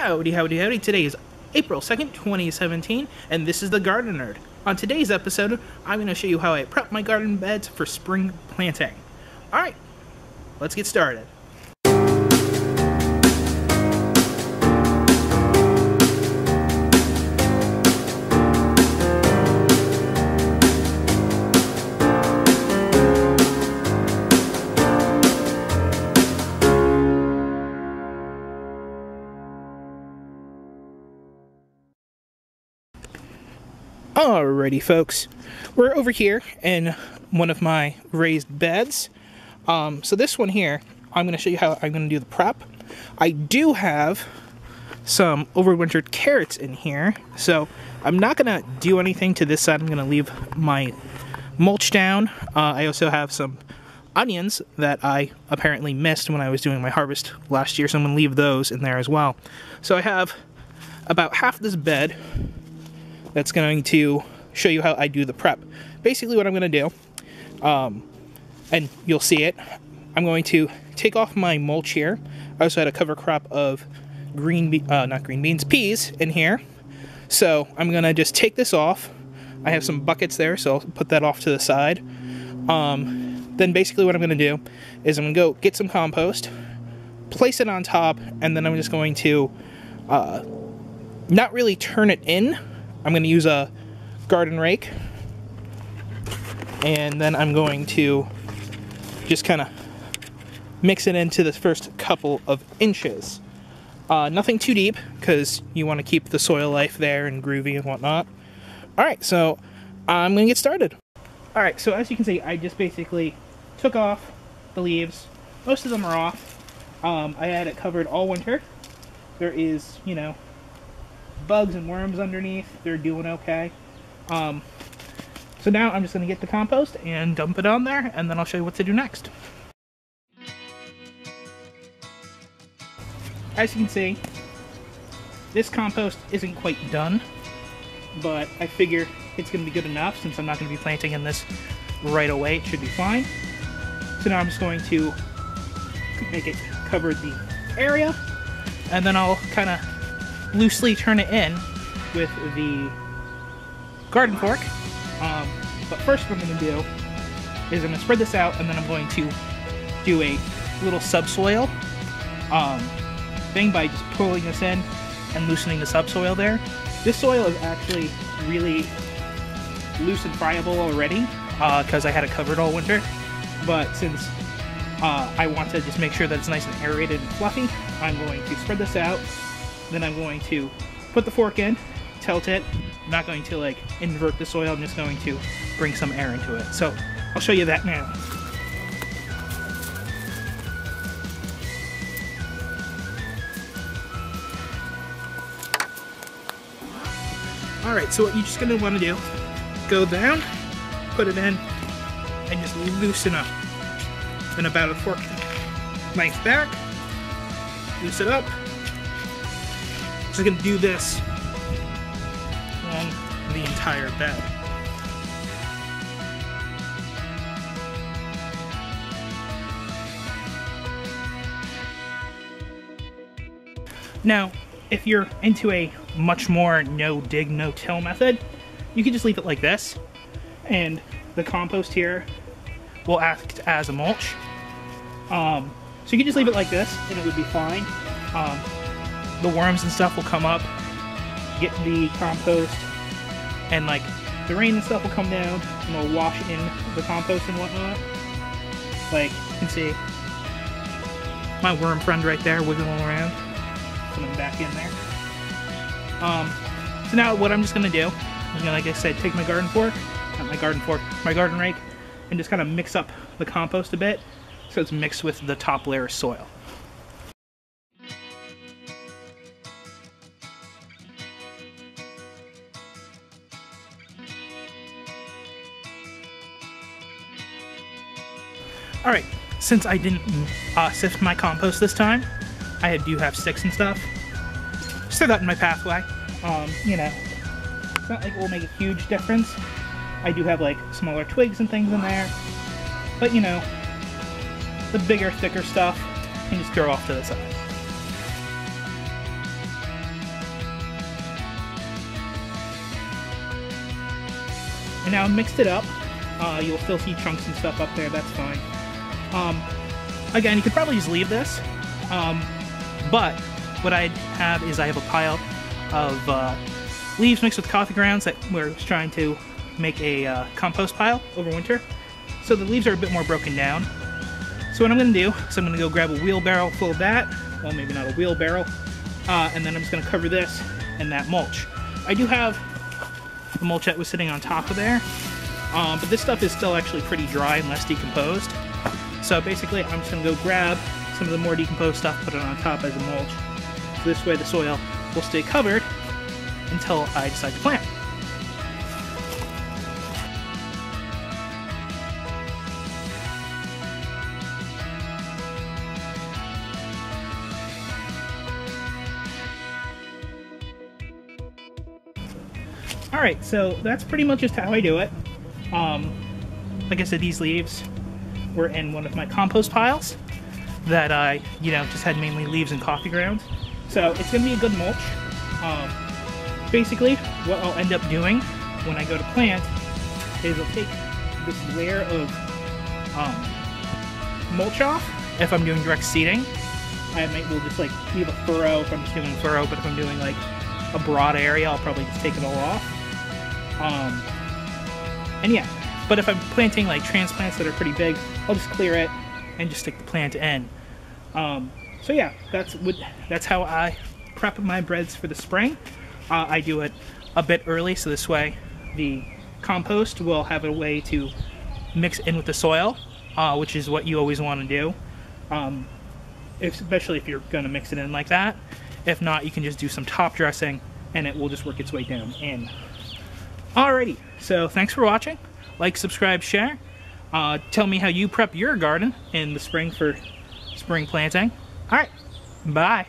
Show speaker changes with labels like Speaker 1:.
Speaker 1: Howdy, howdy, howdy. Today is April 2nd, 2017, and this is the Garden Nerd. On today's episode, I'm going to show you how I prep my garden beds for spring planting. Alright, let's get started. Alrighty, folks, we're over here in one of my raised beds. So this one here, I'm going to show you how I'm going to do the prep. I do have some overwintered carrots in here, so I'm not going to do anything to this side. I'm going to leave my mulch down. I also have some onions that I apparently missed when I was doing my harvest last year, so I'm going to leave those in there as well. So I have about half this bed that's going to show you how I do the prep. Basically what I'm going to do, and you'll see it, I'm going to take off my mulch here. I also had a cover crop of peas in here. So I'm going to just take this off. I have some buckets there, so I'll put that off to the side. Then basically what I'm going to do is I'm going to go get some compost, place it on top, and then I'm just going to not really turn it in. I'm going to use a garden rake, and then I'm going to just kind of mix it into the first couple of inches. Nothing too deep, because you want to keep the soil life there and groovy and whatnot. Alright, so I'm going to get started. Alright, so as you can see, I just basically took off the leaves. Most of them are off. I had it covered all winter. There is, you know, bugs and worms underneath. They're doing okay. So now I'm just going to get the compost and dump it on there, and then I'll show you what to do next. As you can see, this compost isn't quite done, but I figure it's going to be good enough since I'm not going to be planting in this right away. It should be fine. So now I'm just going to make it cover the area, and then I'll kind of loosely turn it in with the garden fork. But first what I'm going to do is I'm going to spread this out, and then I'm going to do a little subsoil thing by just pulling this in and loosening the subsoil there. This soil is actually really loose and friable already because I had it covered all winter, but since I want to just make sure that it's nice and aerated and fluffy, I'm going to spread this out. Then I'm going to put the fork in, tilt it. I'm not going to like invert the soil, I'm just going to bring some air into it. So I'll show you that now. Alright, so what you're just going to want to do, go down, put it in, and just loosen up. Then about a fork length back, loose it up. Just going to do this along the entire bed. Now, if you're into a much more no-dig, no-till method, you can just leave it like this, and the compost here will act as a mulch. So you can just leave it like this, and it would be fine. The worms and stuff will come up, get the compost, and like the rain and stuff will come down and it'll wash in the compost and whatnot. Like you can see my worm friend right there wiggling around, coming back in there. So now what I'm just gonna do, I'm gonna, like I said, take my garden rake, and just kind of mix up the compost a bit so it's mixed with the top layer of soil. Alright, since I didn't sift my compost this time, I do have sticks and stuff. Just throw that in my pathway. You know, it's not like it will make a huge difference. I do have like smaller twigs and things in there. But you know, the bigger, thicker stuff, you can just throw off to the side. And now I mixed it up. You'll still see chunks and stuff up there, that's fine. Again, you could probably just leave this, but what I have is I have a pile of leaves mixed with coffee grounds that we're trying to make a compost pile over winter. So the leaves are a bit more broken down. So what I'm going to do is I'm going to go grab a wheelbarrow full of that, well maybe not a wheelbarrow, and then I'm just going to cover this in that mulch. I do have the mulch that was sitting on top of there, but this stuff is still actually pretty dry and less decomposed. So basically I'm just going to go grab some of the more decomposed stuff, put it on top as a mulch. So this way the soil will stay covered until I decide to plant. Alright, so that's pretty much just how I do it. Like I said, these leaves were in one of my compost piles that I, just had mainly leaves and coffee grounds. So it's going to be a good mulch. Basically, what I'll end up doing when I go to plant is I'll take this layer of mulch off if I'm doing direct seeding. I will just leave a furrow if I'm just doing a furrow, but if I'm doing a broad area, I'll probably just take it all off. And yeah, but if I'm planting transplants that are pretty big, I'll just clear it and just stick the plant in. So yeah, that's how I prep my beds for the spring. I do it a bit early, so this way the compost will have a way to mix in with the soil, which is what you always want to do, especially if you're going to mix it in like that. If not, you can just do some top dressing and it will just work its way down in. Alrighty, so thanks for watching. Like, subscribe, share. Tell me how you prep your garden in the spring for spring planting. Alright, bye.